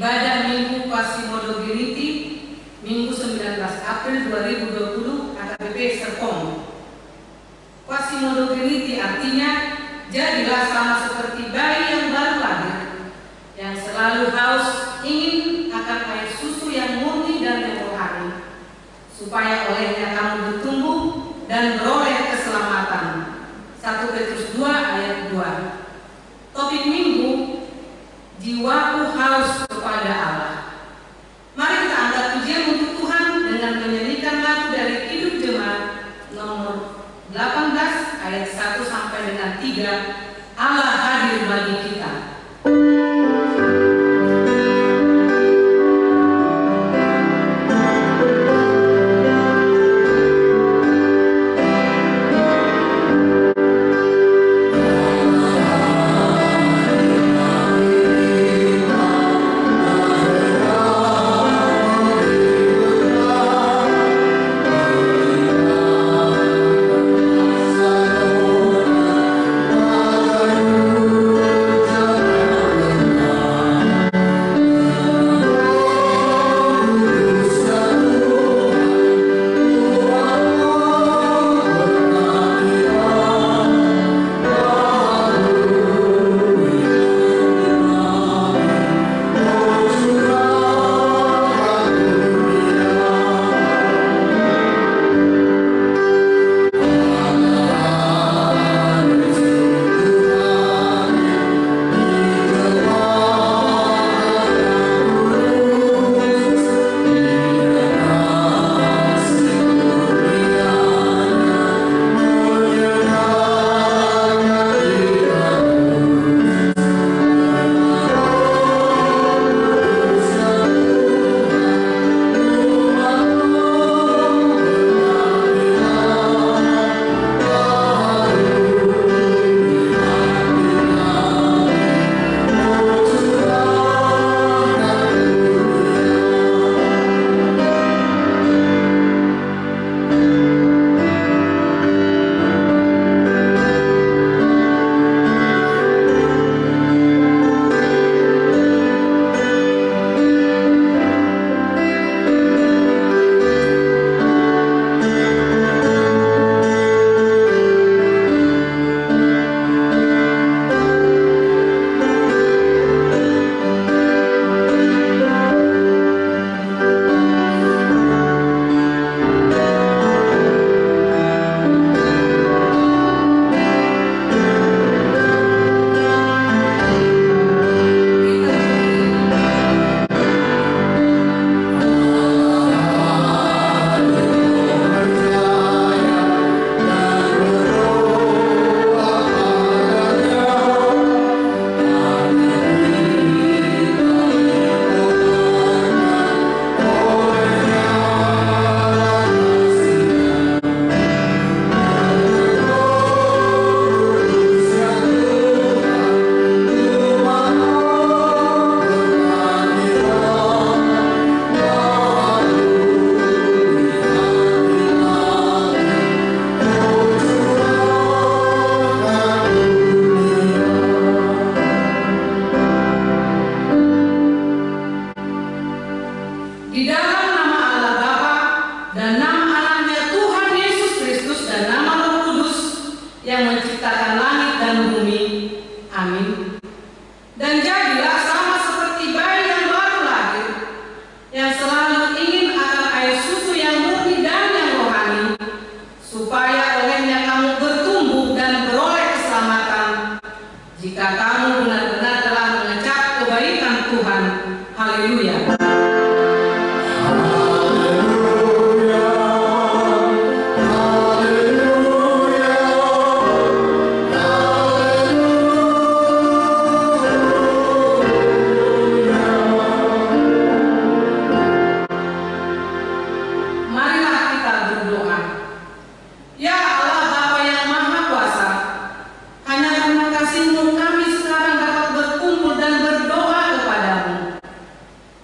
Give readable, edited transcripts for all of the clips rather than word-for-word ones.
Ibadah Minggu Quasimodo Giriti, Minggu 19 April 2020, AKBP Serpong. Quasimodo Giriti artinya, jadilah sama seperti bayi yang baru lahir, yang selalu haus ingin akan air susu yang murni dan yang rohani, supaya olehnya kamu bertumbuh dan beroleh keselamatan. 1 Petrus 2 ayat 2. Topik Minggu, jiwaku haus kepada Allah. Mari kita angkat pujian untuk Tuhan dengan menyanyikan lagu dari Hidup Jemaat nomor 18 ayat 1 sampai dengan 3. Allah hadir bagi kita.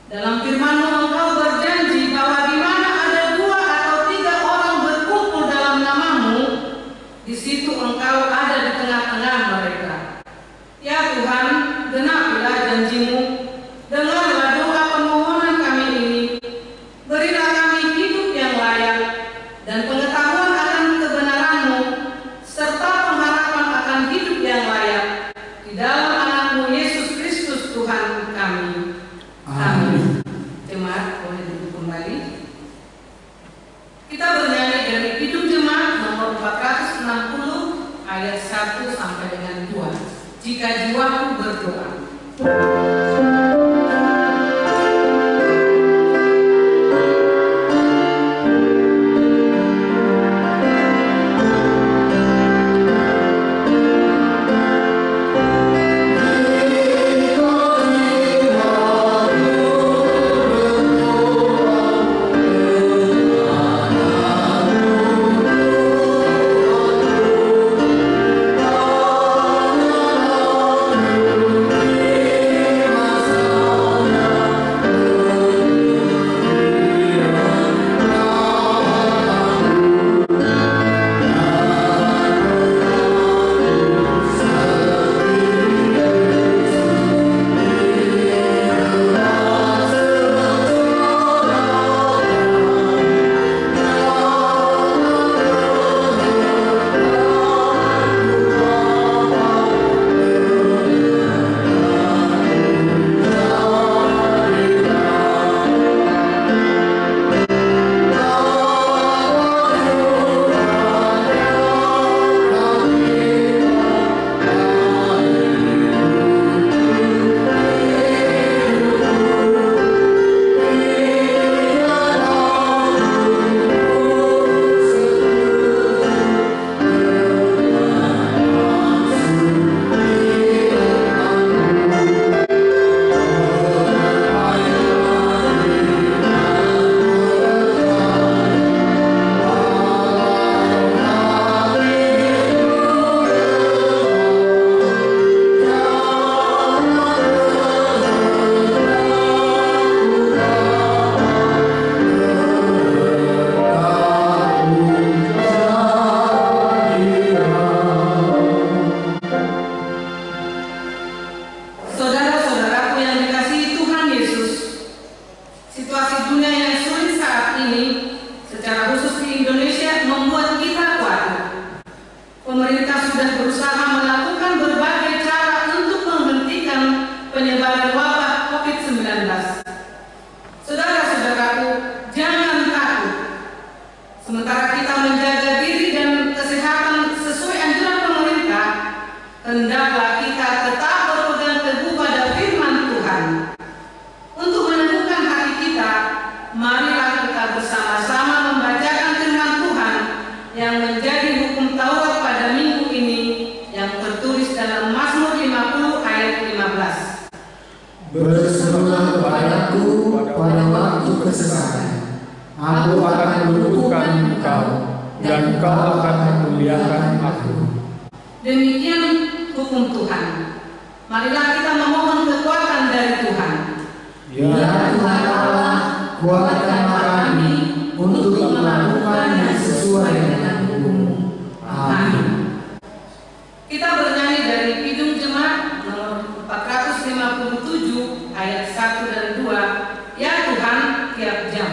Dalam ayat 1 sampai dengan 2. Jika jiwaku berdoa. Berserulah kepadaku pada waktu kesesakan. Aku akan meluluhkan engkau, dan engkau akan memuliakan aku. Demikian hukum Tuhan. Marilah kita memohon kekuatan dari Tuhan. Ya Tuhan Allah, kuatkanlah kami untuk melakukan yang sesuai dengan hukum-Mu. Amin. Kita bernyanyi dari Kidung Jemaat nomor 457 ayat 1 dan 2. Ya Tuhan, tiap jam.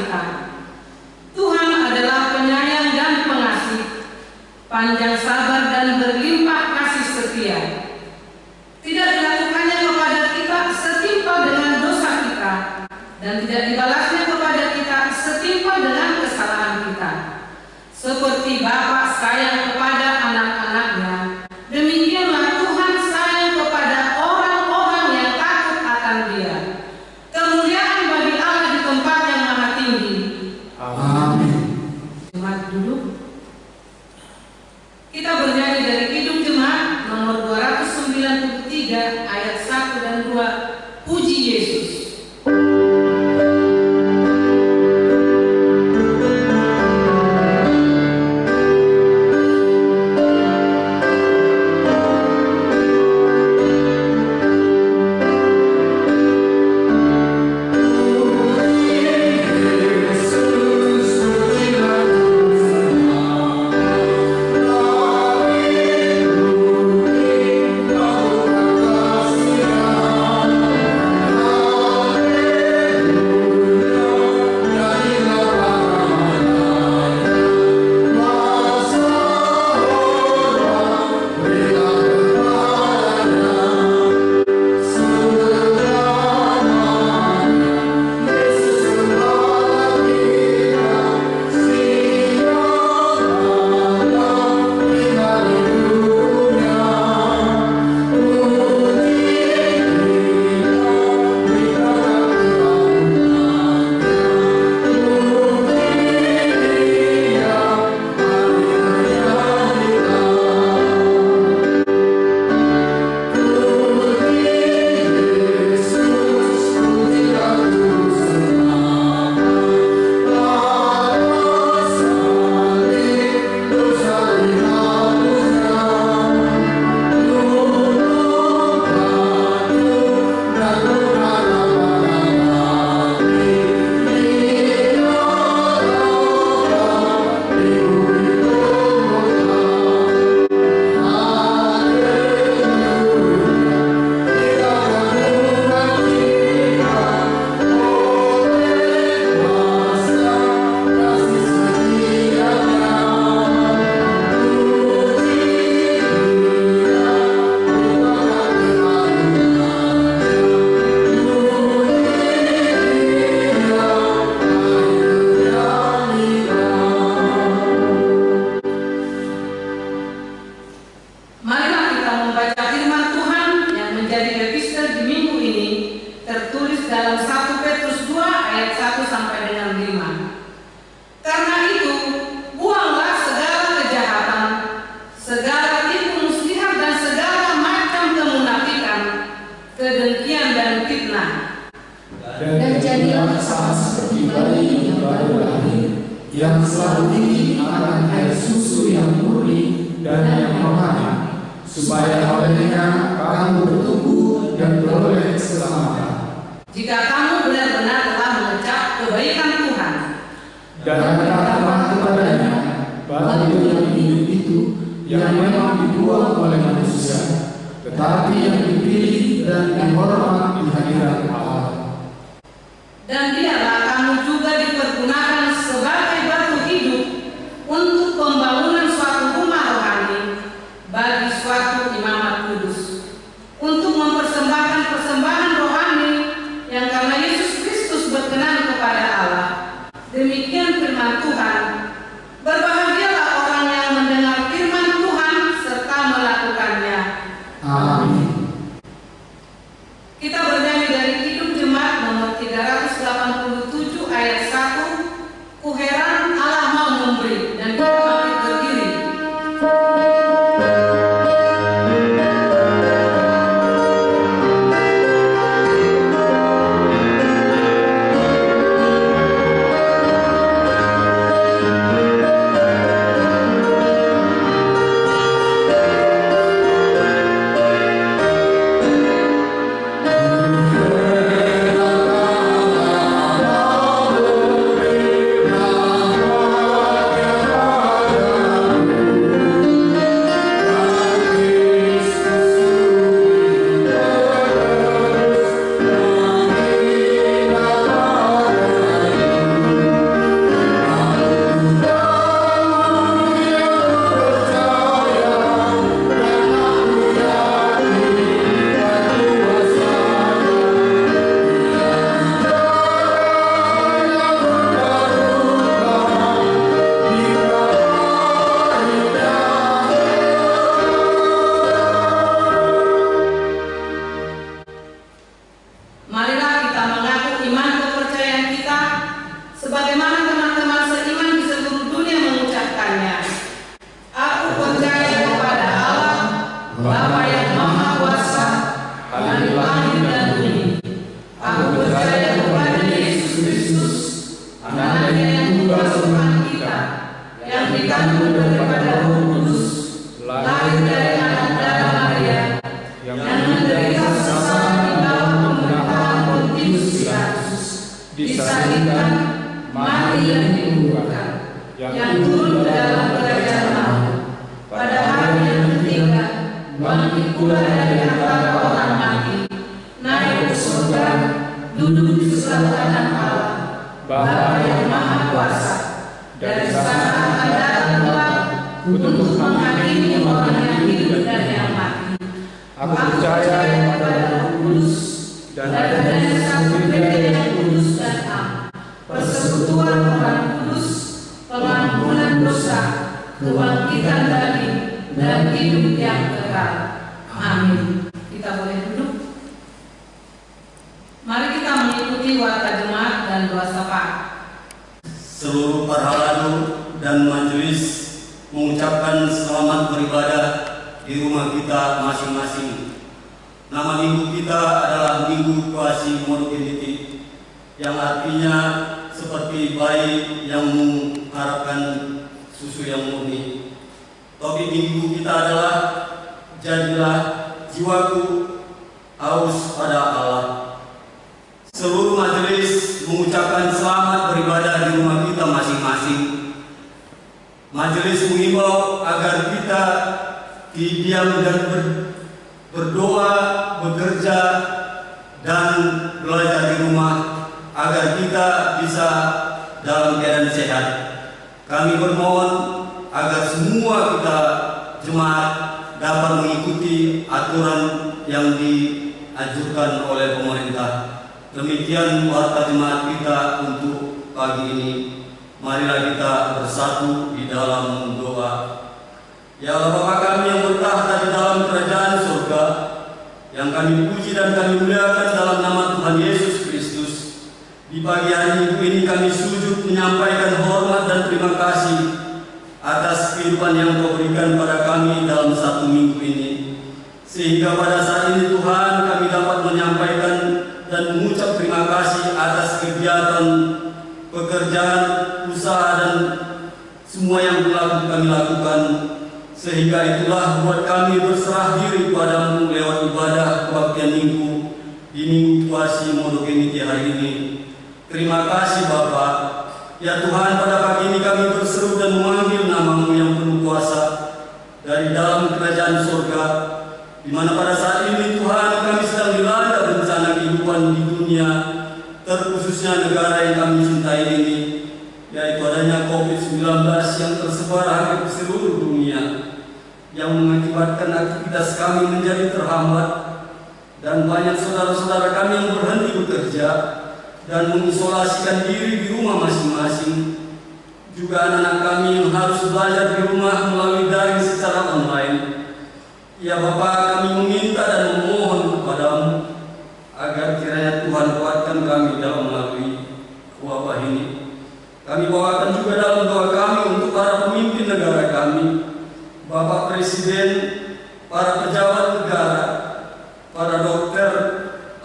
kita. Tuhan adalah penyayang dan pengasih, panjang sabar dan berlimpah kasih setia. Tidak dilakukannya kepada kita setimpal dengan dosa kita, dan tidak dibalasnya kepada kita setimpal dengan kesalahan kita. Seperti Bapa sayang kepada anak-anaknya, demikianlah Tuhan sayang kepada orang-orang yang takut akan Dia. Kemuliaan bagi Allah di tempat yang maha tinggi. Amin. Jemaat dulu. Kita bernyanyi dari Kidung Jemaat nomor 293 ayat 1 dan 2. Puji Yesus. Dan jadilah sama seperti bayi yang baru lahir, yang selalu ingin akan air susu yang murni dan yang rohani, supaya olehnya kamu bertumbuh dan beroleh keselamatan. Jika kamu benar-benar telah mengecap kebaikan Tuhan, dan katakanlah kepadanya batu yang hidup itu yang memang dibuang oleh manusia, tetapi yang dipilih dan dihormat di hadirat Allah. Dan biarlah kamu juga dipergunakan sebagai batu hidup untuk pembangunan suatu rumah rohani bagi suatu imamat kudus, untuk mempersembahkan persembahan rohani yang karena Yesus Kristus berkenan kepada Allah. Demikian firman Tuhan. Berbahagialah orang yang mendengar firman Tuhan serta melakukannya. Amin. Kita bernyanyi dari Kidung Jemaat nomor 387 ayat 1. Ku heran Allah mau memberi, dan kita bangkit berdiri. berikanmu daripada Roh Kudus, lahir dari anak darah Maria, yang menderita susah di bawah pemerintahan Pontius Pilatus, disalibkan, mati dan dikuburkan, yang turun ke dalam kerajaan maut. Pada hari yang ketiga, bangkit pula dari antara orang mati, naik ke surga, duduk di sebelah kanan Allah, Bapa yang Maha Kuasa. Dari sana akan datang pula untuk menghakimi orang yang hidup dan yang mati. Aku percaya kepada Roh Kudus dan adanya satu gereja yang kudus dan am, persekutuan orang kudus, pengampunan dosa, kebangkitan daging, dan hidup yang kekal. Amin. Kita boleh duduk. Mari kita mengikuti warta jemaat dan doa syafaat. Seluruh parhaladu dan majelis mengucapkan selamat beribadah di rumah kita masing-masing. Nama minggu kita adalah Minggu Quasimodogeniti, yang artinya seperti bayi yang mengharapkan susu yang murni. Topik minggu kita adalah jadilah jiwaku haus pada Allah. Seluruh majelis mengucapkan selamat beribadah di rumah kita masing-masing. Majelis mengimbau agar kita diam dan berdoa, bekerja, dan belajar di rumah agar kita bisa dalam keadaan sehat. Kami bermohon agar semua kita jemaat dapat mengikuti aturan yang dianjurkan oleh pemerintah. Demikian warta jemaat kita untuk pagi ini. Marilah kita bersatu di dalam doa. Ya Allah Bapa kami yang bertahta di dalam kerajaan surga, yang kami puji dan kami muliakan dalam nama Tuhan Yesus Kristus. Di pagi hari Minggu ini kami sujud menyampaikan hormat dan terima kasih atas kehidupan yang Kau berikan pada kami dalam satu minggu ini. Sehingga pada saat ini Tuhan kami dapat menyampaikan dan mengucap terima kasih atas kegiatan, pekerjaan, usaha dan semua yang telah kami lakukan. Sehingga itulah buat kami berserah diri padamu lewat ibadah kebaktian minggu di Minggu Quasimodogeniti hari ini. Terima kasih Bapa. Ya Tuhan, pada pagi ini kami berseru dan memanggil nama-Mu yang penuh kuasa dari dalam kerajaan surga, di mana pada saat ini Tuhan kami sedang dilanda bencana kehidupan di dunia, terkhususnya negara yang kami cintai ini, yaitu adanya COVID-19 yang tersebar hampir di seluruh dunia, yang mengakibatkan aktivitas kami menjadi terhambat, dan banyak saudara-saudara kami yang berhenti bekerja dan mengisolasikan diri di rumah masing-masing. Juga anak-anak kami yang harus belajar di rumah melalui daring secara online. Ya Bapa, kami meminta dan memohon kepadamu agar kiranya Tuhan kuatkan kami dalam melalui wabah ini. Kami bawakan juga dalam doa kami untuk para pemimpin negara kami, Bapak Presiden, para pejabat negara, para dokter,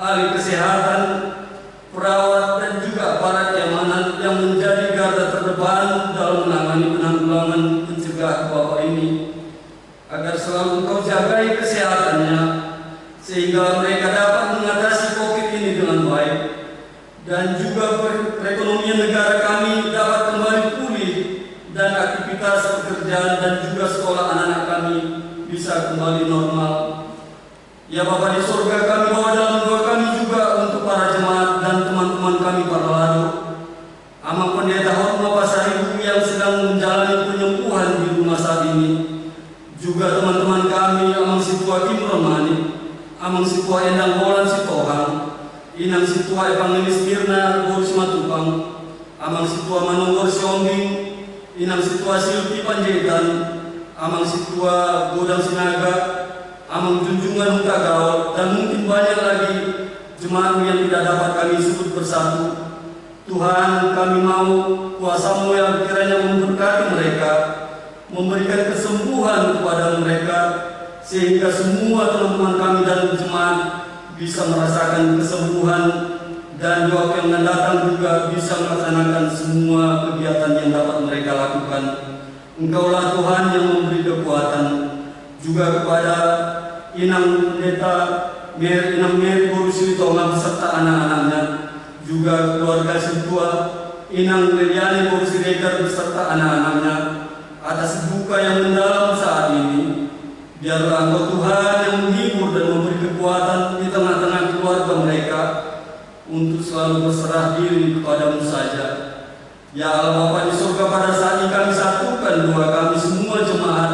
ahli kesehatan, perawat, dan juga para keamanan yang menjadi garda terdepan dalam menangani penanggulangan mencegah wabah ini, agar selalu Engkau jagai kesehatannya, sehingga mereka dapat mengatasi COVID ini dengan baik, dan juga perekonomian negara kami dapat kembali pulih, dan aktivitas pekerjaan dan juga sekolah anak-anak kami bisa kembali normal. Ya Bapa di surga, kami bawa dalam doa kami juga untuk para jemaat dan teman-teman kami para lalu, Amang Pendeta Hotma Pasaribu yang sedang menjalani penyembuhan di rumah saat ini, juga teman-teman kami Amang Situa Kim Romani, Amang Situa Endang Bolan Sitohang, Inang Situa Evangelis Mirna Boris Matupang, Amang Situa Manunggor Siombing, Inang Situa Silpi Panjaitan, Amang Situa Godang Sinaga, Amang Junjungan Huta Gaul, dan mungkin banyak lagi jemaat yang tidak dapat kami sebut bersatu. Tuhan, kami mau kuasa-Mu yang kiranya memberkati mereka, memberikan kesembuhan kepada mereka, sehingga semua teman-teman kami dan jemaat bisa merasakan kesembuhan, dan di waktu yang akan datang juga bisa melaksanakan semua kegiatan yang dapat mereka lakukan. Engkaulah Tuhan yang memberi kekuatan, juga kepada Inang Pendeta Inang Mary Borusi Tonga beserta anak-anaknya, juga keluarga Sintua Inang Liliani Borusi Reker beserta anak-anaknya, atas duka yang mendalam saat ini. Biarlah Engkau Tuhan yang menghibur dan memberi kekuatan di tengah-tengah keluarga mereka untuk selalu berserah diri kepadamu saja. Ya Allah Bapa di surga, pada saat ini kami satukan doa kami semua jemaat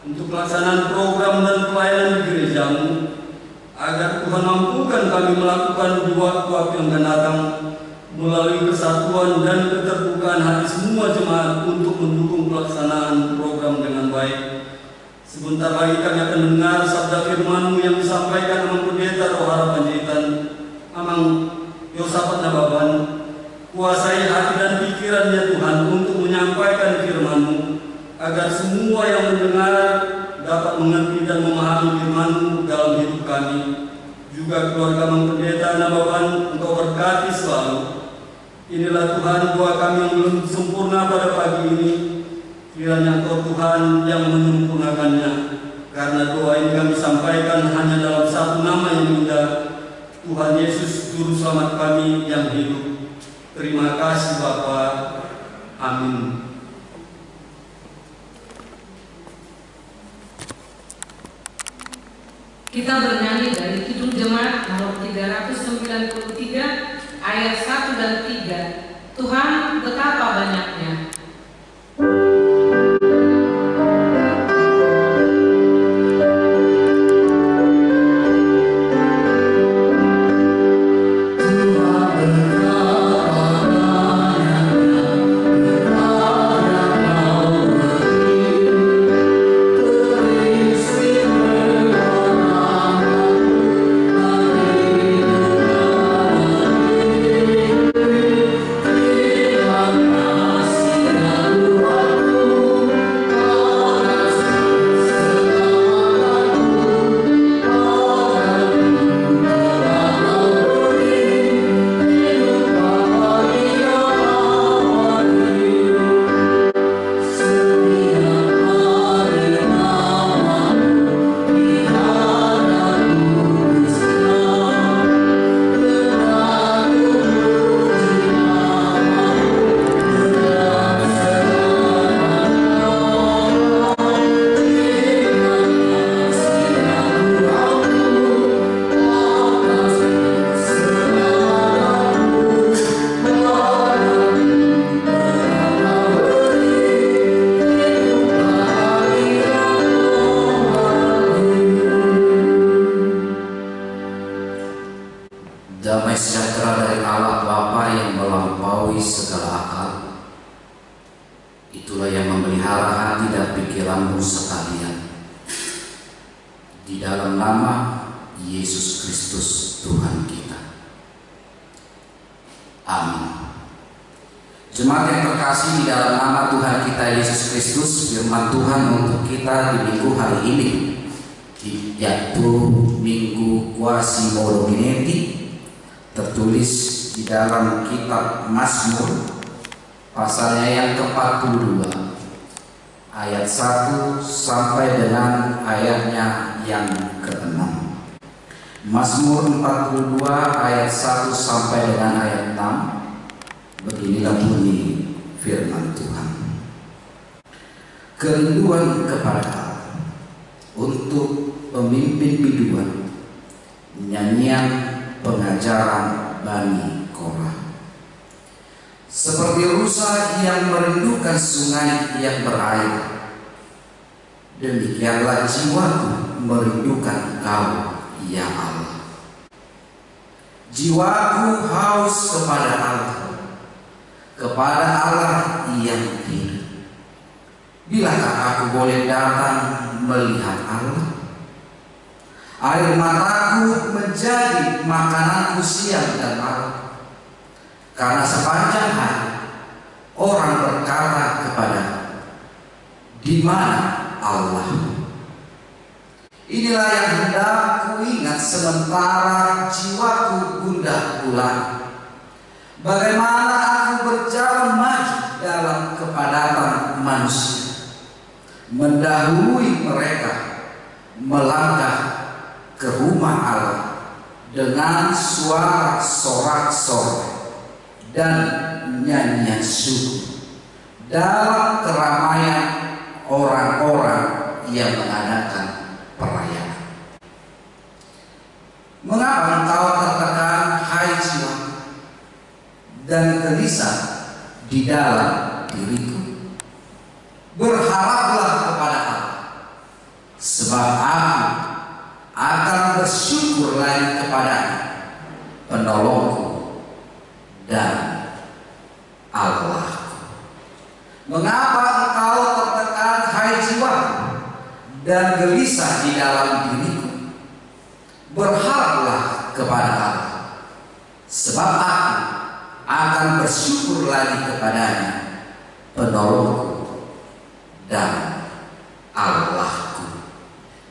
untuk pelaksanaan program dan pelayanan di gerejamu, agar Tuhan mampukan kami melakukan di waktu-waktu yang akan datang melalui kesatuan dan keterbukaan hati semua jemaat untuk mendukung pelaksanaan program dengan baik. Sebentar lagi kami akan mendengar sabda firman-Mu yang disampaikan Amang Pendeta Rohara Panjaitan, Amang Yosafat Nababan. Kuasai hati dan pikirannya Tuhan untuk menyampaikan firman-Mu, agar semua yang mendengar dapat mengerti dan memahami firman-Mu dalam hidup kami. Juga keluarga Amang Pendeta Nababan, Engkau berkati selalu. Inilah Tuhan doa kami yang belum sempurna pada pagi ini. Kiranya Engkau Tuhan yang menyempurnakannya, karena doa ini kami sampaikan hanya dalam satu nama yang indah, Tuhan Yesus Juru Selamat kami yang hidup. Terima kasih Bapa. Amin. Kita bernyanyi dari Kidung Jemaat nomor 393 ayat 1 dan 3. Tuhan betapa banyaknya. Damai sejahtera dari Allah Bapa yang melampaui segala akal, itulah yang memelihara hati dan pikiranmu sekalian. Di dalam nama Yesus Kristus Tuhan kita. Amin. Jemaat yang terkasih, di dalam nama Tuhan kita Yesus Kristus, firman Tuhan untuk kita di minggu hari ini, yaitu Minggu Quasimodo Geneti, tertulis di dalam kitab Mazmur pasalnya yang ke-42 ayat 1 sampai dengan ayatnya yang ke-6. Mazmur 42 ayat 1 sampai dengan ayat 6. Beginilah bunyi firman Tuhan. Kerinduan kepada Allah untuk pemimpin biduan, nyanyian pengajaran Bani Korah. Seperti rusa yang merindukan sungai yang berair, demikianlah jiwaku merindukan Kau, ya Allah. Jiwaku haus kepada Allah yang hidup. Bilakah aku boleh datang melihat Allah? Air mataku menjadi makananku siang dan malam, karena sepanjang hari orang berkata kepada, di mana Allah? Inilah yang hendak kuingat sementara jiwaku gundah gulana. Bagaimana aku berjalan maju dalam kepadatan manusia, mendahului mereka melangkah ke rumah Allah dengan suara sorak-sorai dan nyanyian syukur dalam keramaian orang-orang yang mengadakan perayaan. Mengapa engkau tertekan, hai jiwa, dan gelisah di dalam diriku? Berharaplah kepada Allah, sebab aku akan bersyukur lagi kepada-Nya, penolongku dan Allahku. Mengapa engkau tertekan, hai jiwa, dan gelisah di dalam diriku? Berharaplah kepada Allah, sebab aku akan bersyukur lagi kepada-Nya, penolongku dan Allahku.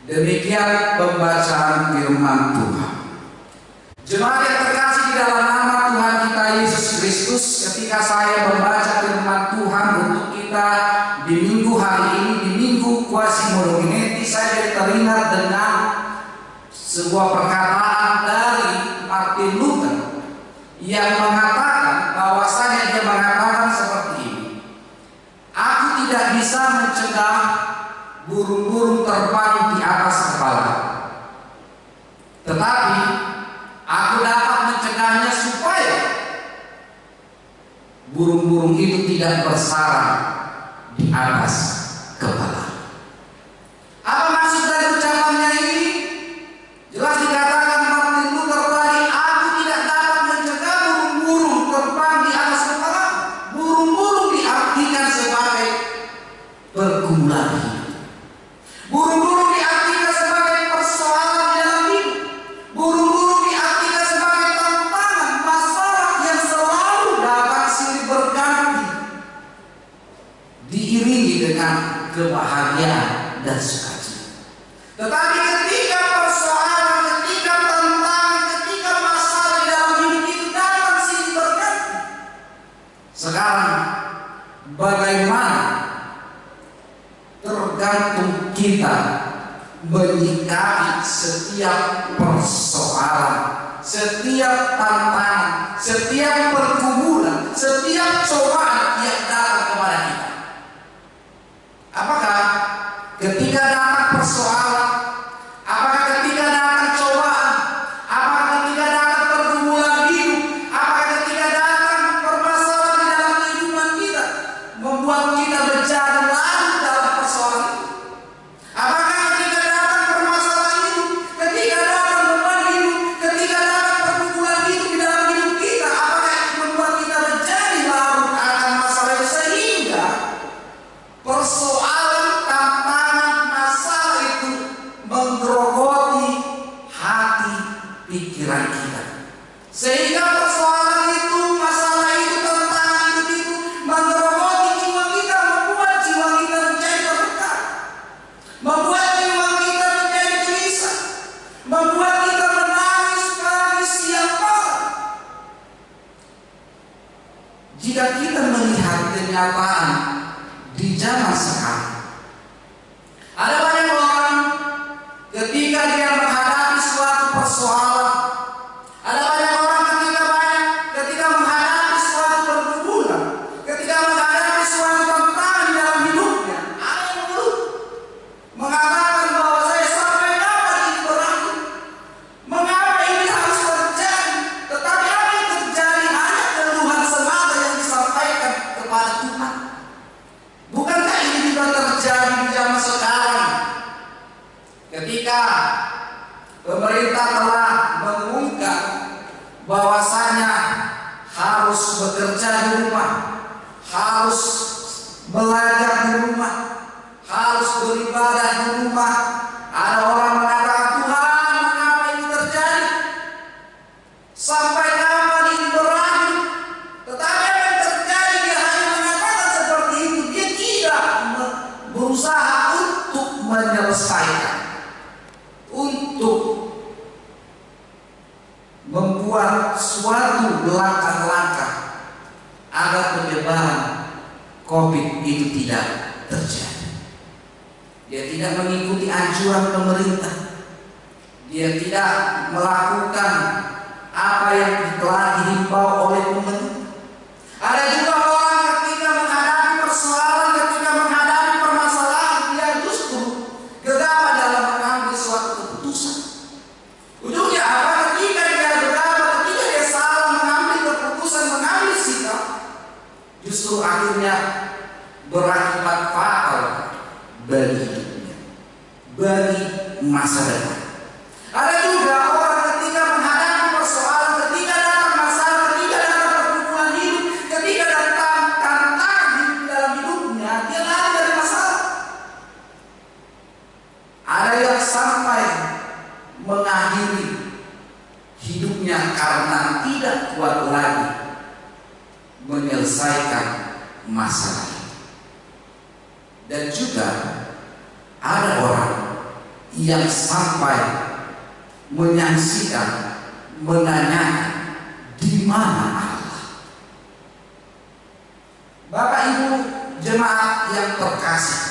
Demikian pembacaan firman Tuhan. Jemaat yang terkasih di dalam nama Tuhan kita Yesus Kristus, ketika saya membaca firman Tuhan untuk kita di minggu hari ini, di minggu Quasimodo Finetti, saya teringat dengan sebuah perkataan dari Martin Luther yang mengatakan bahwasanya dia mengatakan seperti ini: aku tidak bisa mencegah burung-burung terbang di atas kepala, tetapi aku dapat mencegahnya supaya burung-burung itu tidak bersarang di atas kepala. Apa maksud dari ucapannya ini? Jelas dikatakan Martin Luther tadi, aku tidak dapat mencegah burung-burung terbang di atas kepala. Burung-burung diartikan sebagai pergumulan hidup. Burung-burung diartikan sebagai persoalan di dalam hidup. Burung-burung diartikan sebagai tantangan, masalah yang selalu dapat silih berganti, diiringi dengan kebahagiaan dan sukacita. Tetapi ketika persoalan, ketika tantangan, ketika masalah di dalam hidup itu dapat silih berganti, sekarang bagaimana? Tergantung kita menyikapi setiap persoalan, setiap tantangan, setiap pergumulan, setiap cobaan yang datang kepada kita. Apakah ketika datang persoalan, apakah ketika datang cobaan, apakah ketika datang pergumulan hidup, apakah ketika datang permasalahan di dalam kehidupan kita membuat kita menjadi larut dalam persoalan itu? Apakah ketika datang permasalahan hidup, ketika datang beban hidup, ketika datang pergumulan hidup di dalam hidup kita, apakah itu membuat kita menjadi larut akan masalah itu sehingga persoalan, tantangan, masalah itu menggerogoti hati pikiran kita, sehingga persoalan itu, masalah itu, tantangan hidup itu menggerogoti jiwa kita, membuat jiwa kita menjadi tertekan, membuat jiwa kita menjadi gelisah, membuat kita menangis pagi siang malam. Jika kita melihat kenyataan di zaman sekarang, ada banyak orang ketika dia menghadapi suatu persoalan, ada banyak orang ketika menghadapi suatu pergumulan, ketika menghadapi suatu tantangan di dalam hidupnya, ada yang mengeluh, mengatakan bahwa saya sampai kapan ini berakhir? Mengapa ini harus terjadi? Tetapi apa yang terjadi hanya keluhan semata yang disampaikan kepada Tuhan. Bukankah ini juga terjadi di zaman sekarang? Ketika pemerintah telah mengumumkan bahwasanya harus bekerja di rumah, harus belajar di rumah, harus beribadah di rumah, ada orang mengatakan, Tuhan, mengapa ini terjadi? Sampai kapan ini berakhir? Tetapi apa yang terjadi, dia hanya mengatakan seperti itu. Dia tidak berusaha untuk menyelesaikan, untuk membuat suatu langkah-langkah agar penyebaran COVID itu tidak terjadi. Dia tidak mengikuti anjuran pemerintah. Dia tidak melakukan apa yang telah dihimbau oleh pemerintah. Ada juga orang ketika menghadapi persoalan, ketika menghadapi permasalahan, dia justru gegabah dalam mengambil suatu keputusan. Ujungnya apa? Ketika dia gegabah, ketika dia salah mengambil keputusan, mengambil sikap, justru akhirnya berakibat fatal bagi hidupnya, bagi masa depan. Ada juga orang ketika menghadapi persoalan, ketika datang masalah, ketika datang pergumulan hidup, ketika datang tantangan hidup dalam hidupnya, dia lari dari masalah. Ada yang sampai mengakhiri hidupnya karena tidak kuat lagi menyelesaikan masalah. Dan juga ada orang yang sampai menyaksikan, menanyakan di mana Allah. Bapak Ibu jemaat yang terkasih,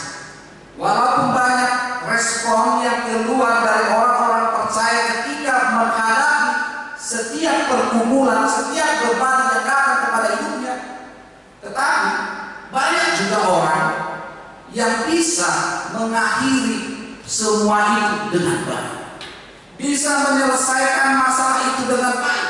walaupun banyak respon yang keluar dari orang-orang percaya ketika menghadapi setiap pergumulan, setiap beban yang datang kepada hidupnya, tetapi banyak juga orang yang bisa mengakhiri semua itu dengan baik, bisa menyelesaikan masalah itu dengan baik,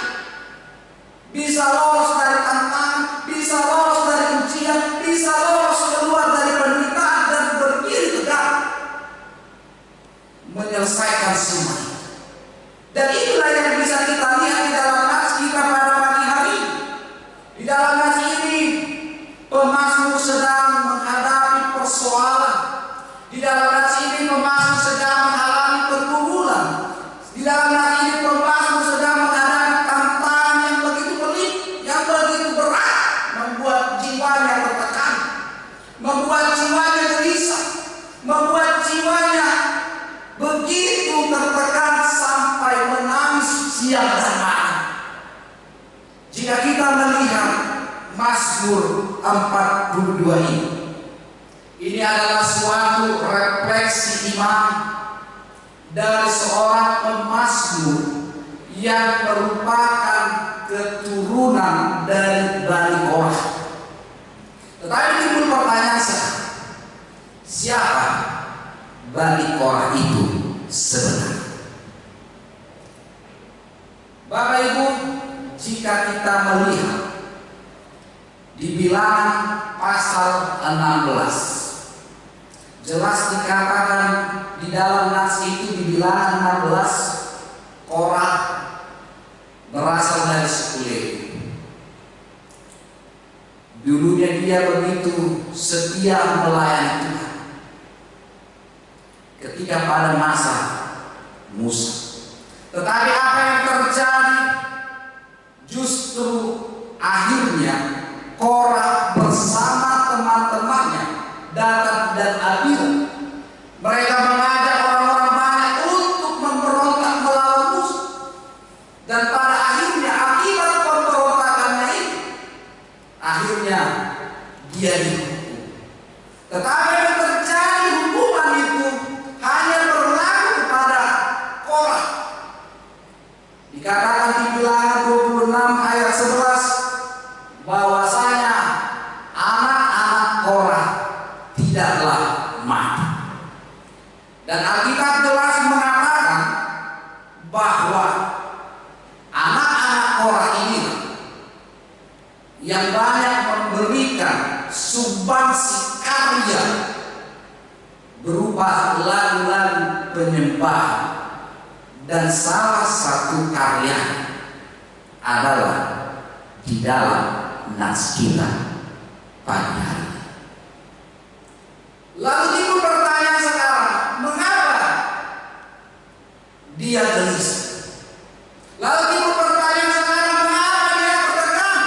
bisa lolos dari tantangan, bisa lolos dari ujian, bisa lolos keluar dari penderitaan dan berdiri tegak menyelesaikan semua. Dan itulah yang bisa kita lihat di dalam nats kita pada pagi hari ini. Di dalam nats ini pemazmur sedang menghadapi persoalan. Di dalam nats ini pemazmur sedang mengalami pergumulan. Di dalam nats ini pemazmur sedang menghadapi tantangan yang begitu pelik, yang begitu berat, membuat jiwanya tertekan, membuat jiwanya gelisah, membuat jiwanya begitu tertekan sampai menangis siang dan malam. Jika kita melihat Mazmur 42 ini adalah suatu refleksi iman dari seorang pemazmur yang merupakan keturunan dari Bani Korah. Tetapi timbul pertanyaan siapa Bani Korah itu sebenarnya? Bapak Ibu, jika kita melihat di Bilangan pasal 16, jelas dikatakan di dalam nats itu di Bilangan 16, Korah berasal dari suku Lewi. Dulunya dia begitu setia melayani Tuhan. Ketika pada masa Musa, tetapi apa yang terjadi? Justru akhirnya Korah bersama teman-temannya, Dathan dan Abiram, mereka mengajak orang-orang banyak untuk memberontak melawan musuh. Dan pada akhirnya akibat pemberontakannya ini, akhirnya dia dihukum. Tetapi yang terjadi, hukuman itu hanya berlaku kepada Korah. Dikatakan di Bilangan 26 ayat 11 bahwasanya anak-anak Korah tidaklah mati. Dan Alkitab jelas mengatakan bahwa anak-anak Korah ini yang banyak memberikan sumbangsi karya berupa lagu-lagu penyembahan, dan salah satu karya adalah di dalam nats kita pagi hari. Lalu timbul pertanyaan sekarang, mengapa dia gelisah? Lalu timbul pertanyaan sekarang, mengapa dia tertekan?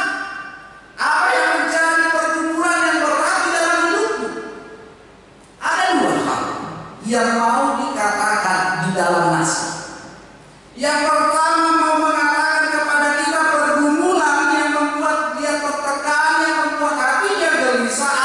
Apa yang menjadi pergumulan yang berat di dalam hidupnya? Ada dua hal yang mau dikatakan di dalam nats. Yang pertama mau mengatakan kepada kita pergumulan yang membuat dia tertekan, yang membuat hatinya gelisah,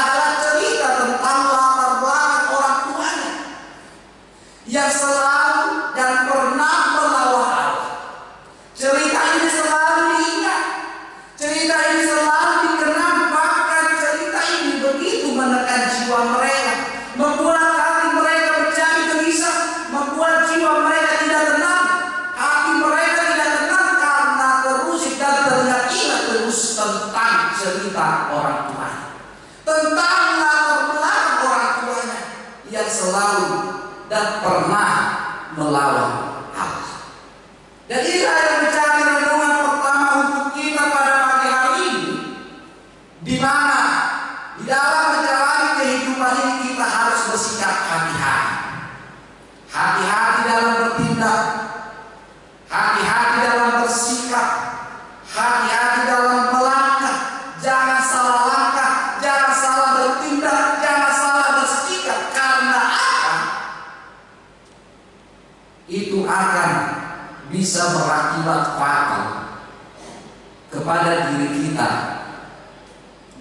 jiwa mereka, membuat hati mereka menjadi gelisah, membuat jiwa mereka tidak tenang. Hati mereka tidak tenang karena terusik dan teringat-ingat terus tentang cerita orang tuanya, tentang latar belakang orang tuanya yang selalu dan pernah melawan Allah. Dan inilah yang menjadi renungan pertama untuk kita pada pagi hari ini, di mana di dalam menjalani kehidupan ini kita harus bersikap hati-hati. Hati-hati dalam bertindak, hati-hati dalam bersikap, hati-hati dalam melangkah. Jangan salah langkah, jangan salah bertindak, jangan salah bersikap. Karena itu akan bisa berakibat fatal kepada diri kita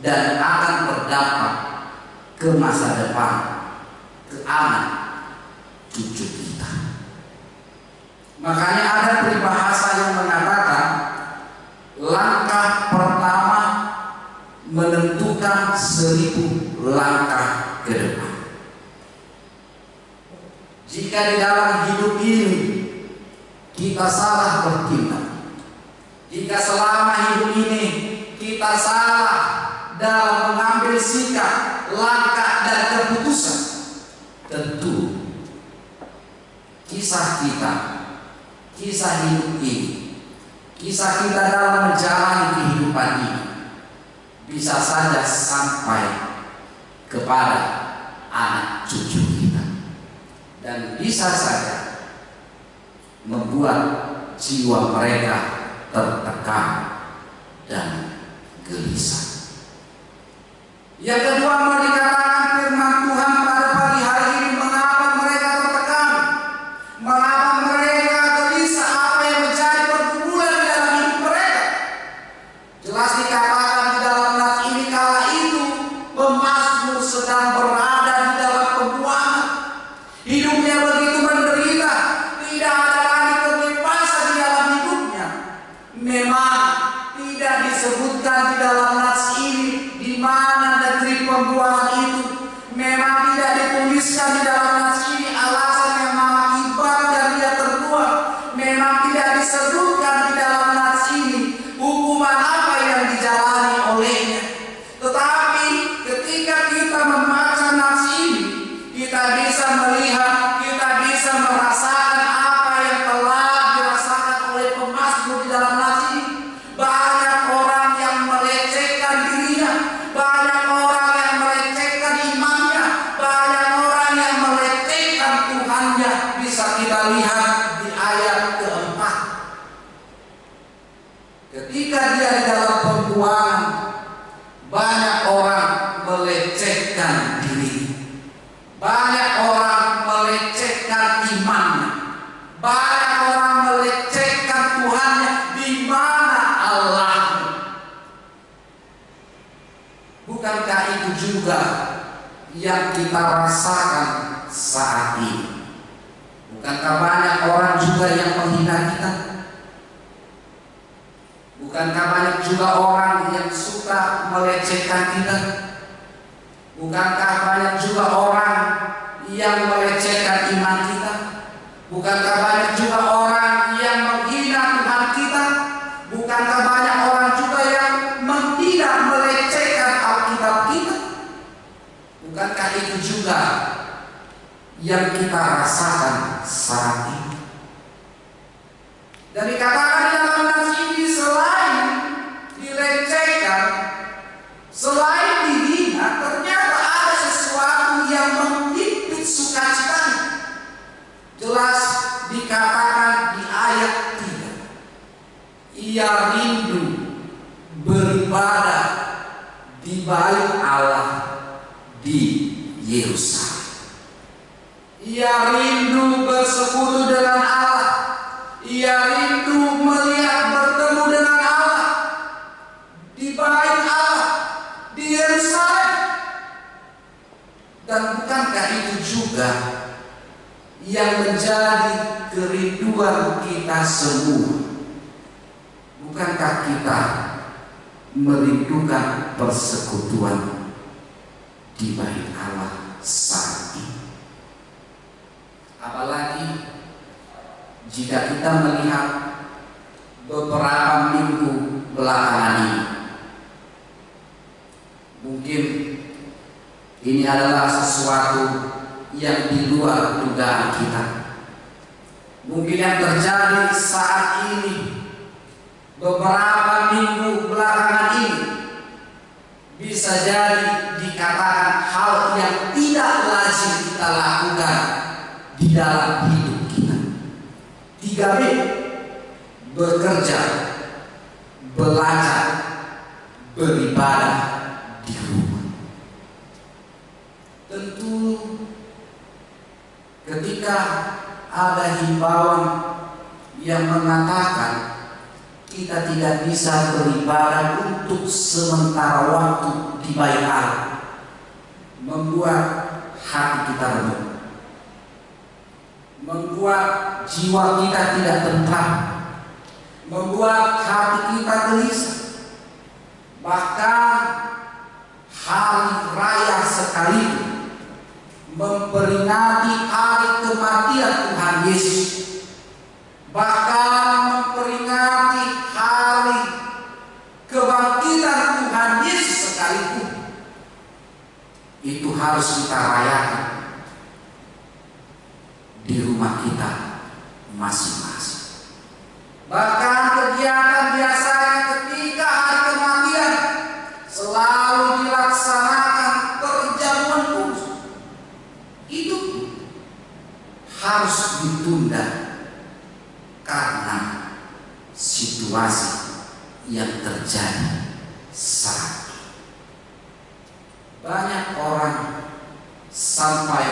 dan akan berdampak ke masa depan, ke anak cucu kita. Makanya ada peribahasa yang mengatakan langkah pertama menentukan 1000 langkah ke depan. Jika di dalam hidup ini kita salah bertindak, jika selama hidup ini kita salah dalam mengambil sikap, langkah dan keputusan, tentu kisah kita, kisah hidup ini, kisah kita dalam menjalani kehidupan ini bisa saja sampai kepada anak cucu kita, dan bisa saja membuat jiwa mereka tertekan dan gelisah. Yang kedua, mau dikatakan firman Tuhan pada pagi hari ini, mengapa mereka tertekan, mengapa mereka gelisah, apa yang menjadi pergumulan di dalam hidup mereka. Jelas dikatakan di dalam nas ini, kala itu pemazmur sedang berada di dalam pembuangan, hidupnya begitu menderita, tidak ada lagi kebebasan di dalam hidupnya. Memang tidak disebutkan di dalam nas ini di mana negeri pembuangan itu, memang tidak dituliskan di dalam nas ini alasan yang mengakibatkan dia terbuang, memang tidak disebutkan di dalam nas ini hukuman apa yang dijalani olehnya. Tetapi ketika kita membaca nas ini, kita bisa melihat, kita bisa merasakan apa yang telah dirasakan oleh pemazmur di dalam nas ini. Banyak orang yang melecehkan dirinya, banyak orang yang melecehkan imannya, banyak orang yang melecehkan Tuhannya. Bisa kita lihat di ayat keempat. Ketika dia di dalam pembuangan, banyak orang melecehkan diri, banyak orang melecehkan imannya, banyak orang melecehkan Tuhannya. Di mana Allah? Bukankah itu juga yang kita rasakan saat ini? Bukankah banyak orang juga yang menghina kita? Bukankah banyak juga orang yang suka melecehkan kita? Bukankah banyak juga orang yang melecehkan iman kita? Bukankah banyak juga orang yang menghina Tuhan kita? Bukankah banyak orang juga yang tidak melecehkan Alkitab kita? Bukankah itu juga yang kita rasakan saat ini? Dan dikatakan di dalam nas ini, selain dilecehkan, selain dihina, ternyata ada sesuatu yang menghimpit sukacitanya. Jelas dikatakan di ayat 3, ia rindu beribadah di bait Allah di Yerusalem. Ia rindu bersekutu dengan Allah. Ia rindu melihat bertemu dengan Allah di bait Allah di Yerusalem. Dan bukankah itu juga yang menjadi kerinduan kita semua? Bukankah kita merindukan persekutuan di bait Allah saat ini. Apalagi jika kita melihat beberapa minggu belakangan ini, mungkin ini adalah sesuatu yang di luar dugaan kita. Mungkin yang terjadi saat ini, beberapa minggu belakangan ini, bisa jadi dikatakan hal yang tidak lazim kita lakukan di dalam hidup kita. 3B, bekerja, belajar, beribadah di rumah. Tentu ketika ada himbauan yang mengatakan kita tidak bisa beribadah untuk sementara waktu di bait Allah, membuat hati kita remuk, membuat jiwa kita tidak tentram, membuat hati kita gelisah. Bahkan hari raya sekalipun, memperingati hari kematian Tuhan Yesus, bahkan memperingati hari kebangkitan Tuhan Yesus sekalipun, itu harus kita rayakan di rumah kita masing-masing. Bahkan kegiatan biasanya ketika hari kematian selalu dilaksanakan perjamuan kudus, itu harus ditunda karena situasi yang terjadi saat ini. Banyak orang sampai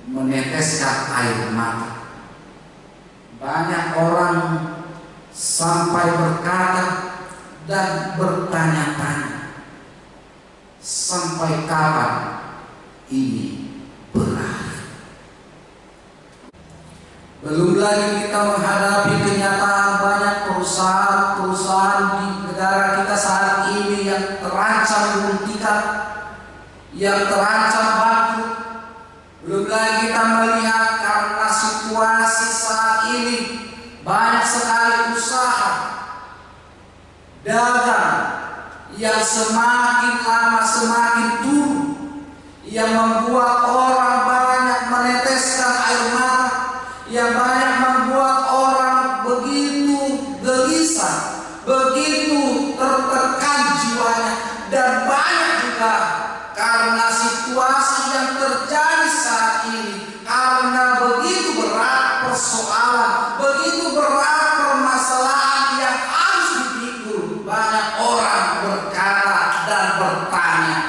meneteskan air mata. Banyak orang sampai berkata dan bertanya-tanya, sampai kapan ini berakhir? Belum lagi kita menghadapi kenyataan banyak perusahaan-perusahaan di negara kita saat ini yang terancam dihentikan, yang terancam bangkrut. Belum lagi kita melihat karena situasi saat ini banyak sekali usaha dagang yang semakin lama semakin turun, yang membuat orang banyak meneteskan air mata, yang banyak membuat orang begitu gelisah, begitu tertekan jiwanya. Dan banyak juga karena situasi yang terjadi saat ini, karena begitu berat persoalan, begitu berat permasalahan yang harus dipikul, banyak orang berkata dan bertanya,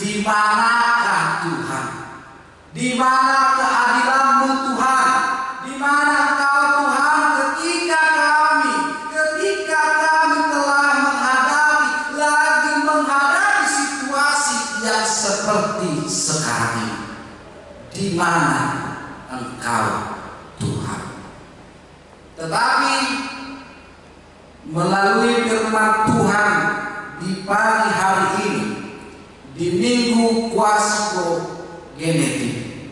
di manakah Tuhan? Di mana keadilan-Mu Tuhan? Di mana Engkau Tuhan ketika kami telah menghadapi situasi yang seperti sekarang ini? Di mana Engkau Tuhan? Tetapi melalui firman Tuhan di pagi hari ini, di Minggu Quasko Genetik,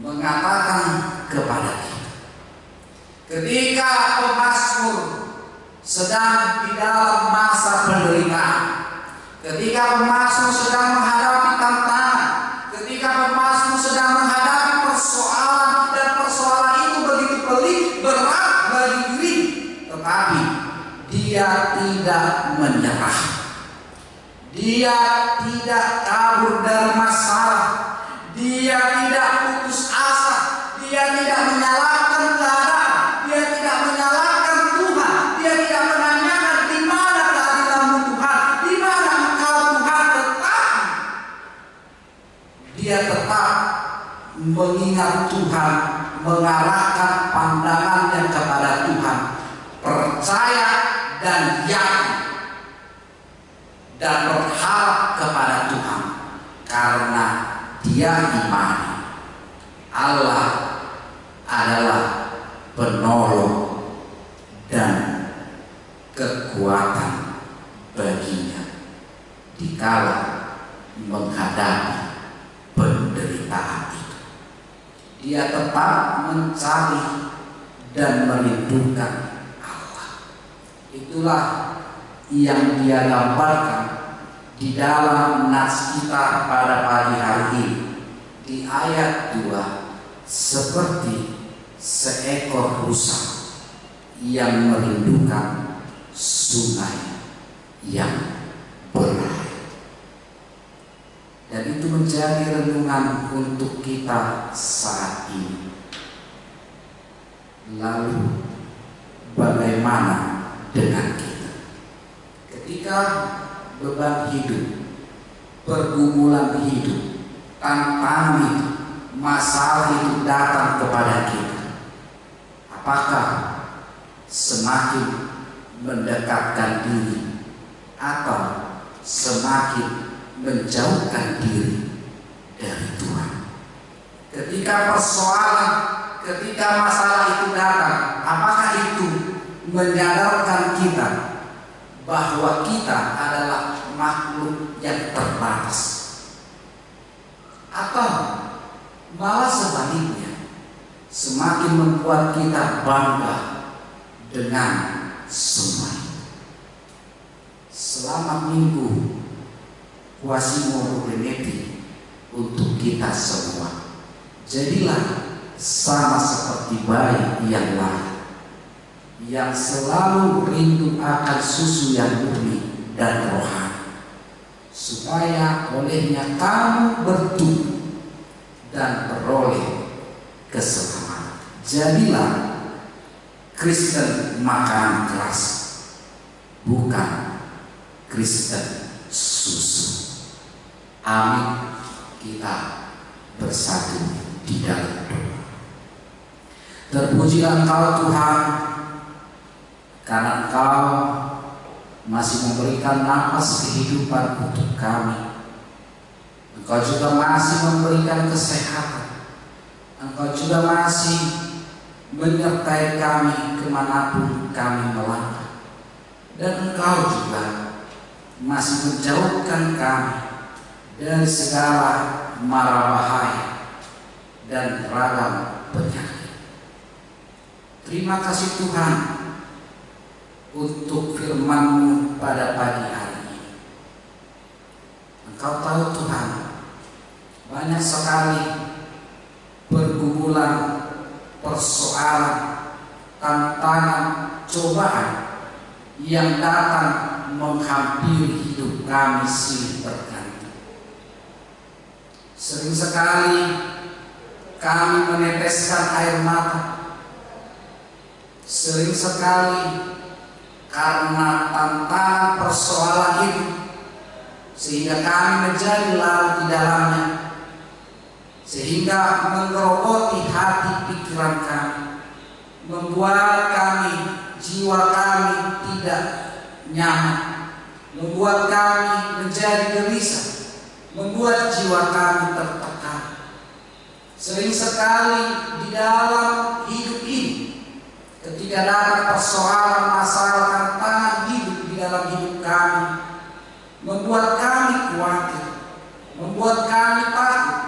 mengatakan kepada kita, ketika pemazmur sedang di dalam masa penderitaan, ketika pemazmur sedang menghadapi tantangan, ketika pemazmur sedang menghadapi persoalan, dan persoalan itu begitu pelik, berat bagi diri, tetapi dia tidak menyerah, dia tidak kabur dari masalah, dia tidak putus asa, dia tidak menyalahkan keadaan, dia tidak menyalahkan Tuhan, dia tidak menanyakan di mana keadilan-Mu Tuhan, di mana Engkau Tuhan. Tetapi dia tetap mengingat Tuhan, mengarahkan pandangannya kepada Tuhan, percaya dan yakin dan berharap kepada Tuhan, karena dia imani Allah adalah penolong dan kekuatan baginya dikala menghadapi penderitaan itu. Dia tetap mencari dan merindukan Allah. Itulah yang dia gambarkan di dalam nats kita pada pagi hari ini. Di ayat 2, seperti seekor rusa yang merindukan sungai yang berair. Dan itu menjadi renungan untuk kita saat ini. Lalu bagaimana dengan kita? Ketika beban hidup, pergumulan hidup, tantangan itu, masalah itu datang kepada kita, apakah semakin mendekatkan diri atau semakin menjauhkan diri dari Tuhan? Ketika persoalan, ketika masalah itu datang, apakah itu menyadarkan kita bahwa kita adalah makhluk yang terbatas, atau malah sebaliknya semakin membuat kita bangga dengan semua itu? Selamat Minggu Quasimodo Veneti untuk kita semua. Jadilah sama seperti bayi yang lain, yang selalu rindu akan susu yang murni dan rohani, supaya olehnya kamu bertumbuh dan beroleh keselamatan. Jadilah Kristen makanan keras, bukan Kristen susu. Amin. Kita bersatu di dalam doa. Terpujilah Engkau Tuhan, karena Engkau masih memberikan napas kehidupan untuk kami. Engkau juga masih memberikan kesehatan. Engkau juga masih menyertai kami kemanapun kami melangkah. Dan Engkau juga masih menjauhkan kami dari segala mara bahaya dan ragam penyakit. Terima kasih Tuhan untuk firman-Mu pada pagi hari ini. Engkau tahu Tuhan, banyak sekali pergumulan, persoalan, tantangan, cobaan yang datang menghampiri hidup kami silih berganti. Sering sekali kami meneteskan air mata. Sering sekali karena tantangan persoalan itu, sehingga kami menjadi larut di dalamnya, sehingga menggerogoti hati pikiran kami, membuat kami, jiwa kami tidak nyaman, membuat kami menjadi gelisah, membuat jiwa kami tertekan. Sering sekali di dalam hidup ini, ketika datang persoalan, masalah, tantangan hidup di dalam hidup kami, membuat kami khawatir, membuat kami takut,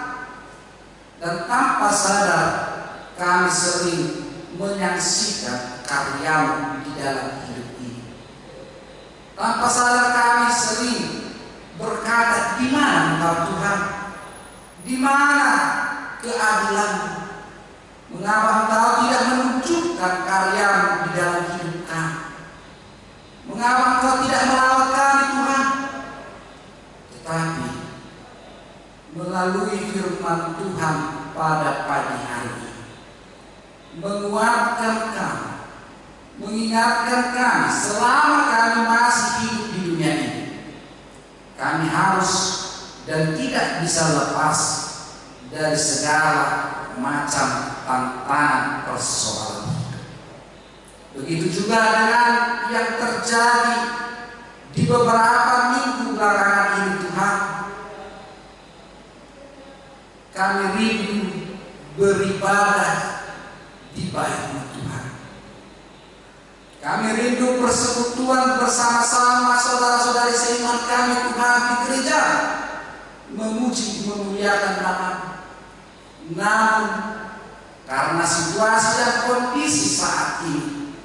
dan tanpa sadar kami sering menyaksikan karya-Mu di dalam hidup ini. Tanpa sadar kami sering berkata, di mana Engkau Tuhan? Di mana keadilan-Mu? Mengapa Engkau tidak menunjukkan karya-Mu di dalam hidup kami? Mengapa Engkau tidak merawat kami Tuhan? Tetapi melalui firman Tuhan pada pagi hari ini, menguatkan kami, mengingatkan kami selama kami masih hidup di dunia ini, kami harus dan tidak bisa lepas dari segala macam tantangan persoalan hidup. Begitu juga dengan yang terjadi di beberapa minggu belakangan ini Tuhan. Kami rindu beribadah di bait-Mu Tuhan. Kami rindu persekutuan bersama-sama saudara-saudari seiman kami Tuhan di gereja. memuji memuliakan nama. Namun karena situasi dan kondisi saat ini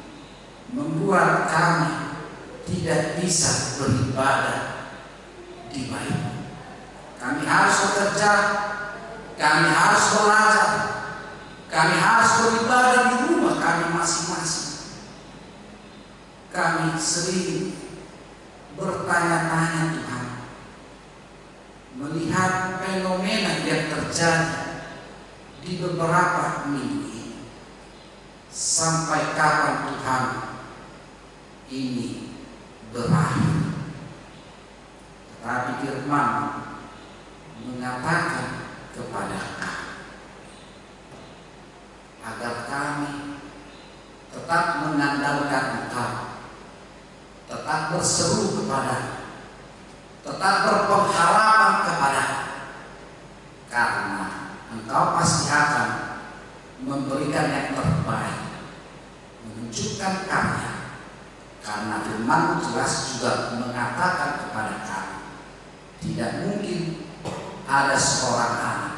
membuat kami tidak bisa beribadah di bait. Kami harus bekerja, kami harus belajar, kami harus beribadah di rumah kami masing-masing. Kami sering bertanya-tanya Tuhan, melihat fenomena yang terjadi di beberapa minggu ini. Sampai kapan Tuhan ini berakhir? Tetapi firman mengatakan kepada kami agar kami tetap mengandalkan Engkau, tetap berseru kepada, tetap berpengharapan kepada, karena Engkau pasti akan memberikan yang terbaik, menunjukkan karya. Karena firman jelas juga mengatakan kepada kami, tidak mungkin ada seorang anak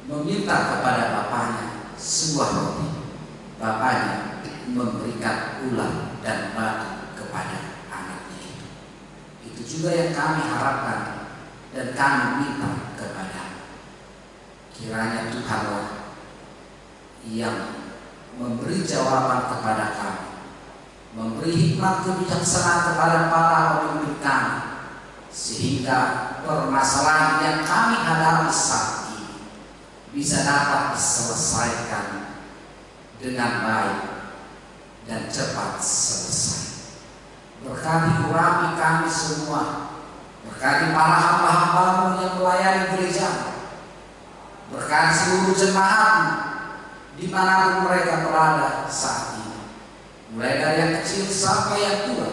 meminta kepada bapaknya sebuah roti, bapaknya memberikan ular dan batu kepada anaknya itu. Itu juga yang kami harapkan dan kami minta kepada. Kiranya Tuhanlah yang memberi jawaban kepada kami, memberi hikmat kebijaksanaan kepada para pemimpin kami, sehingga permasalahan yang kami hadapi saat ini bisa dapat diselesaikan dengan baik dan cepat selesai. Berkati urapi kami semua, berkati para hamba-hambamu yang melayani gereja, berkati seluruh jemaat dimanapun mereka berada saat ini, mulai dari yang kecil sampai yang tua,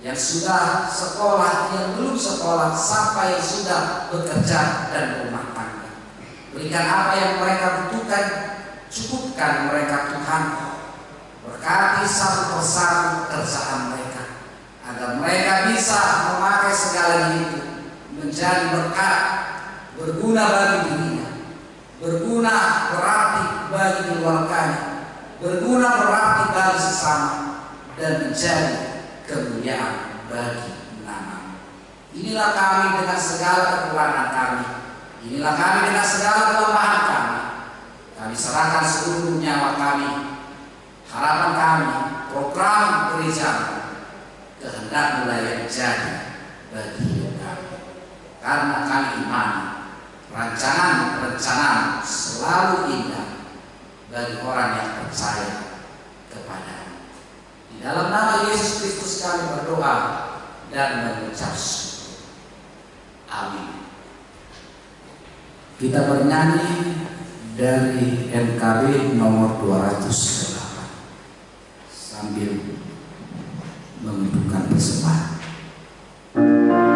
yang sudah sekolah, yang belum sekolah, sampai yang sudah bekerja dan berumah tangga. Berikan apa yang mereka butuhkan, cukupkan mereka Tuhan. Berkati satu persatu pekerjaan mereka, agar mereka bisa memakai segalanya itu menjadi berkat, berguna bagi dirinya, berguna berarti bagi keluarganya, berguna berarti bagi sesama, dan menjadi kemuliaan bagi nama. Inilah kami dengan segala kekurangan kami, inilah kami dengan segala kelemahan kami. Kami serahkan seluruh nyawa kami, harapan kami, program gereja, kehendak mulai jadi bagi hidup kami. Karena kami iman rancangan selalu indah bagi orang yang percaya kepada. Di dalam nama Yesus Kristus kami berdoa dan mengucap syukur. Amin. Kita bernyanyi dari NKB nomor 208 sambil menghidupkan persembahan. Terima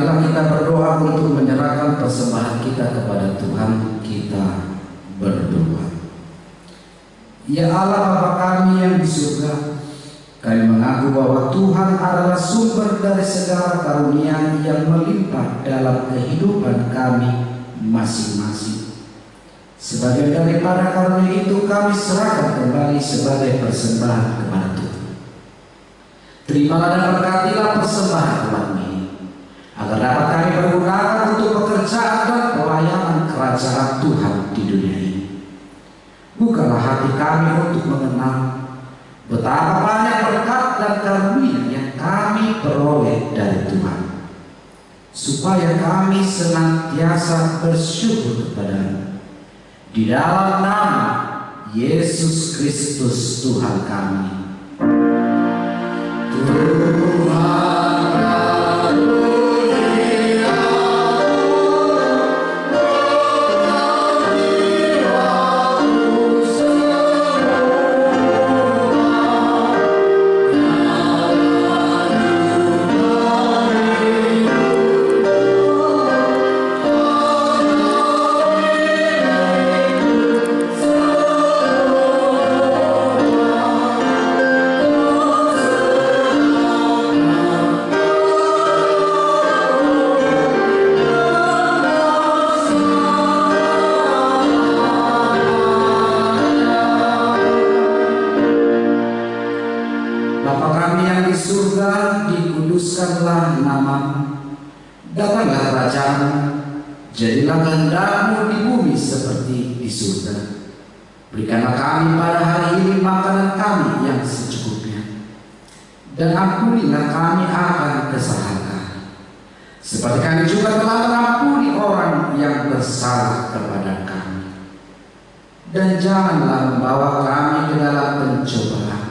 marilah kita berdoa untuk menyerahkan persembahan kita kepada Tuhan. Kita berdoa. Ya Allah Bapa kami yang di surga, kami mengaku bahwa Tuhan adalah sumber dari segala karunia yang melimpah dalam kehidupan kami masing-masing. Sebagian daripada karunia itu kami serahkan kembali sebagai persembahan kepada Tuhan. Terimalah dan berkatilah persembahan kami ini, agar dapat kami pergunakan untuk pekerjaan dan pelayanan kerajaan Tuhan di dunia ini. Bukalah hati kami untuk mengenal betapa banyak berkat dan karunia yang kami peroleh dari Tuhan, supaya kami senantiasa bersyukur kepada-Mu. Di dalam nama Yesus Kristus Tuhan kami. Tuhan datanglah kerajaan-Mu, jadilah kehendak-Mu di bumi seperti di surga. Berikanlah kami pada hari ini makanan kami yang secukupnya, dan ampunilah kami akan kesalahan kami, seperti kami juga telah mengampuni orang yang bersalah kepada kami. Dan janganlah membawa kami ke dalam pencobaan,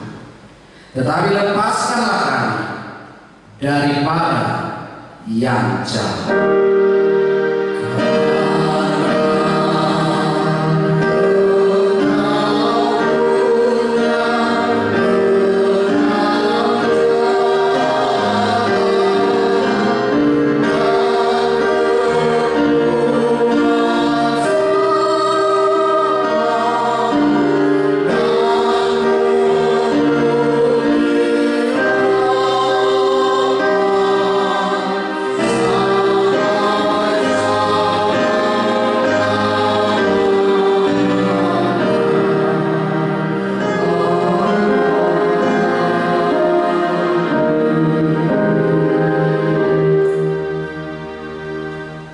tetapi lepaskanlah kami daripada yang jahat.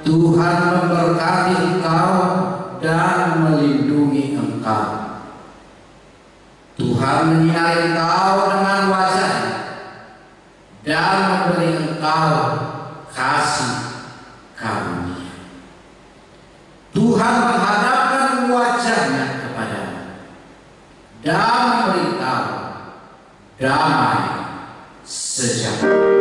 Tuhan memberkati engkau dan melindungi engkau. Tuhan menyinari engkau dengan wajah-Nya dan memberi engkau kasih karunia. Tuhan menghadapkan wajah-Nya kepadamu dan memberi engkau damai sejahtera.